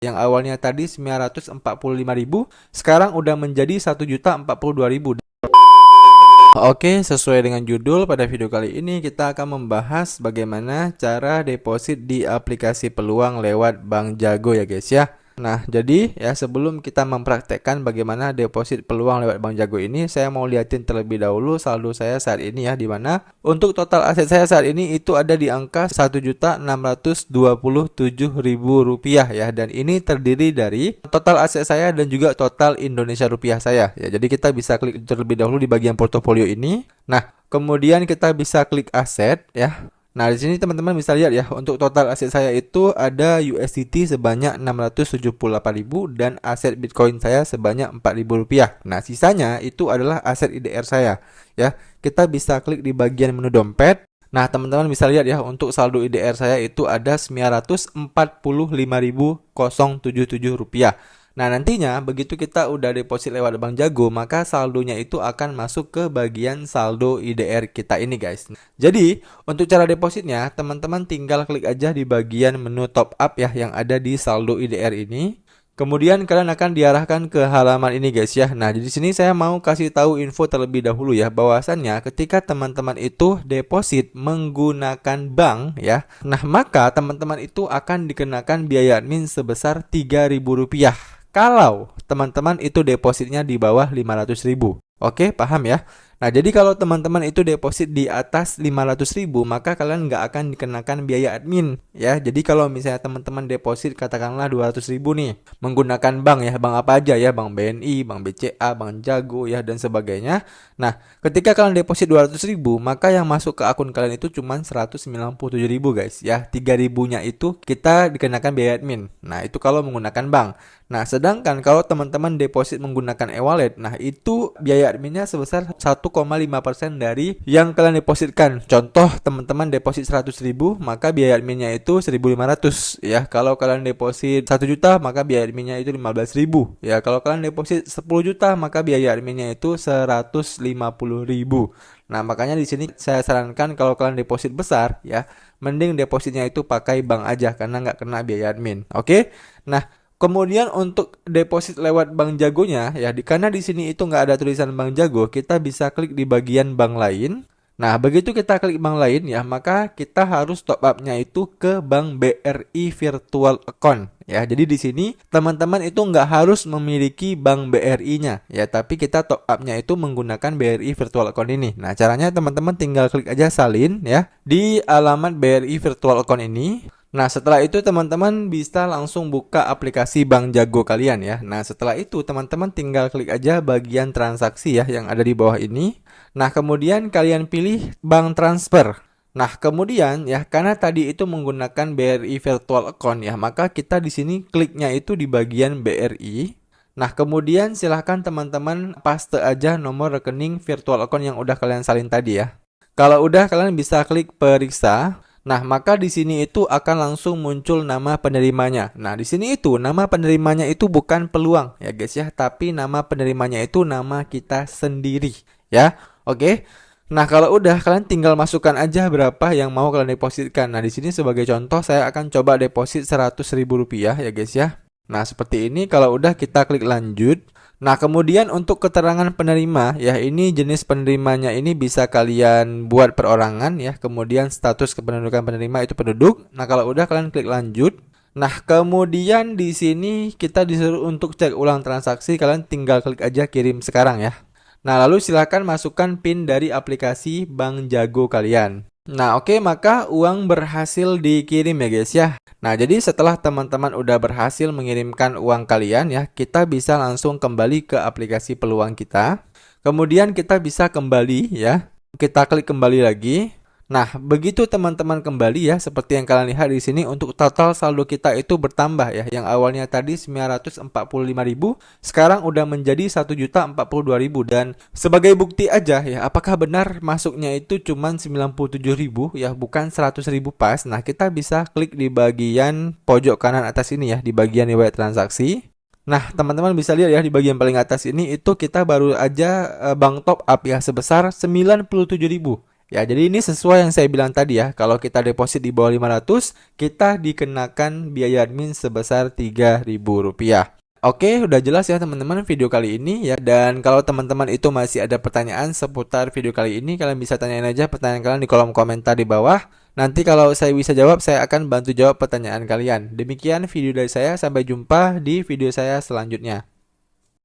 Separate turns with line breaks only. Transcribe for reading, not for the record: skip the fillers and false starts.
Yang awalnya tadi 945.000, sekarang udah menjadi 1.042.000. Oke, sesuai dengan judul, pada video kali ini kita akan membahas bagaimana cara deposit di aplikasi peluang lewat Bank Jago ya guys ya. Nah, jadi ya sebelum kita mempraktekkan bagaimana deposit peluang lewat Bank Jago ini, saya mau liatin terlebih dahulu saldo saya saat ini ya, di mana untuk total aset saya saat ini itu ada di angka Rp1.627.000 ya, dan ini terdiri dari total aset saya dan juga total Indonesia rupiah saya ya. Jadi kita bisa klik terlebih dahulu di bagian portofolio ini. Nah, kemudian kita bisa klik aset ya. Nah, di sini teman-teman bisa lihat ya, untuk total aset saya itu ada USDT sebanyak 678.000 dan aset Bitcoin saya sebanyak Rp4.000. Nah, sisanya itu adalah aset IDR saya ya. Kita bisa klik di bagian menu dompet. Nah, teman-teman bisa lihat ya, untuk saldo IDR saya itu ada Rp945.077. Nah, nantinya begitu kita udah deposit lewat Bank Jago, maka saldonya itu akan masuk ke bagian saldo IDR kita ini guys. Jadi, untuk cara depositnya, teman-teman tinggal klik aja di bagian menu top up ya, yang ada di saldo IDR ini. Kemudian kalian akan diarahkan ke halaman ini guys ya. Nah, di sini saya mau kasih tahu info terlebih dahulu ya, bahwasannya ketika teman-teman itu deposit menggunakan bank ya, nah maka teman-teman itu akan dikenakan biaya admin sebesar Rp3.000 kalau teman-teman itu depositnya di bawah 500.000. Oke, paham ya? Nah, jadi kalau teman-teman itu deposit di atas 500.000, maka kalian nggak akan dikenakan biaya admin ya. Jadi kalau misalnya teman-teman deposit katakanlah 200.000 nih, menggunakan bank ya, bank apa aja ya, bank BNI, bank BCA, bank Jago ya, dan sebagainya. Nah, ketika kalian deposit 200.000, maka yang masuk ke akun kalian itu cuma 197.000 guys ya. 3.000-nya itu kita dikenakan biaya admin. Nah, itu kalau menggunakan bank. Nah, sedangkan kalau teman-teman deposit menggunakan e-wallet, nah itu biaya adminnya sebesar 1,5% dari yang kalian depositkan. Contoh, teman-teman deposit 100.000, maka biaya adminnya itu 1.500 ya. Kalau kalian deposit 1 juta, maka biaya adminnya itu 15.000 ya. Kalau kalian deposit 10 juta, maka biaya adminnya itu 150.000. Nah, makanya di sini saya sarankan kalau kalian deposit besar ya, mending depositnya itu pakai bank aja karena nggak kena biaya admin. Oke? Nah, kemudian untuk deposit lewat Bank Jagonya ya, karena di sini itu nggak ada tulisan Bank Jago, kita bisa klik di bagian bank lain. Nah, begitu kita klik bank lain ya, maka kita harus top up-nya itu ke Bank BRI Virtual Account ya. Jadi di sini teman-teman itu nggak harus memiliki Bank BRI-nya ya, tapi kita top up-nya itu menggunakan BRI Virtual Account ini. Nah, caranya teman-teman tinggal klik aja salin ya di alamat BRI Virtual Account ini. Nah, setelah itu teman-teman bisa langsung buka aplikasi Bank Jago kalian ya. Nah, setelah itu teman-teman tinggal klik aja bagian transaksi ya, yang ada di bawah ini. Nah, kemudian kalian pilih bank transfer. Nah, kemudian ya, karena tadi itu menggunakan BRI Virtual Account ya, maka kita di sini kliknya itu di bagian BRI. Nah, kemudian silahkan teman-teman paste aja nomor rekening virtual account yang udah kalian salin tadi ya. Kalau udah, kalian bisa klik periksa. Nah, maka di sini itu akan langsung muncul nama penerimanya. Nah, di sini itu nama penerimanya itu bukan peluang ya guys ya, tapi nama penerimanya itu nama kita sendiri ya. Oke. Nah, kalau udah, kalian tinggal masukkan aja berapa yang mau kalian depositkan. Nah, di sini sebagai contoh saya akan coba deposit Rp100.000 ya guys ya. Nah, seperti ini. Kalau udah, kita klik lanjut. Nah, kemudian untuk keterangan penerima ya, ini jenis penerimanya ini bisa kalian buat perorangan ya. Kemudian status kependudukan penerima itu penduduk. Nah, kalau udah, kalian klik lanjut. Nah, kemudian di sini kita disuruh untuk cek ulang transaksi. Kalian tinggal klik aja kirim sekarang ya. Nah, lalu silakan masukkan PIN dari aplikasi Bank Jago kalian. Nah, oke, maka uang berhasil dikirim ya guys ya. Nah, jadi setelah teman-teman udah berhasil mengirimkan uang kalian ya, kita bisa langsung kembali ke aplikasi peluang kita. Kemudian kita bisa kembali ya. Kita klik kembali lagi. Nah, begitu teman-teman kembali ya, seperti yang kalian lihat di sini, untuk total saldo kita itu bertambah ya. Yang awalnya tadi 945.000, sekarang udah menjadi 1.042.000. Dan sebagai bukti aja ya, apakah benar masuknya itu cuma 97.000 ya, bukan 100.000 pas. Nah, kita bisa klik di bagian pojok kanan atas ini ya, di bagian riwayat transaksi. Nah, teman-teman bisa lihat ya, di bagian paling atas ini itu kita baru aja bank top up ya, sebesar 97.000. Ya, jadi ini sesuai yang saya bilang tadi ya. Kalau kita deposit di bawah 500, kita dikenakan biaya admin sebesar Rp3.000. Oke, udah jelas ya teman-teman video kali ini ya. Dan kalau teman-teman itu masih ada pertanyaan seputar video kali ini, kalian bisa tanyain aja pertanyaan kalian di kolom komentar di bawah. Nanti kalau saya bisa jawab, saya akan bantu jawab pertanyaan kalian. Demikian video dari saya, sampai jumpa di video saya selanjutnya.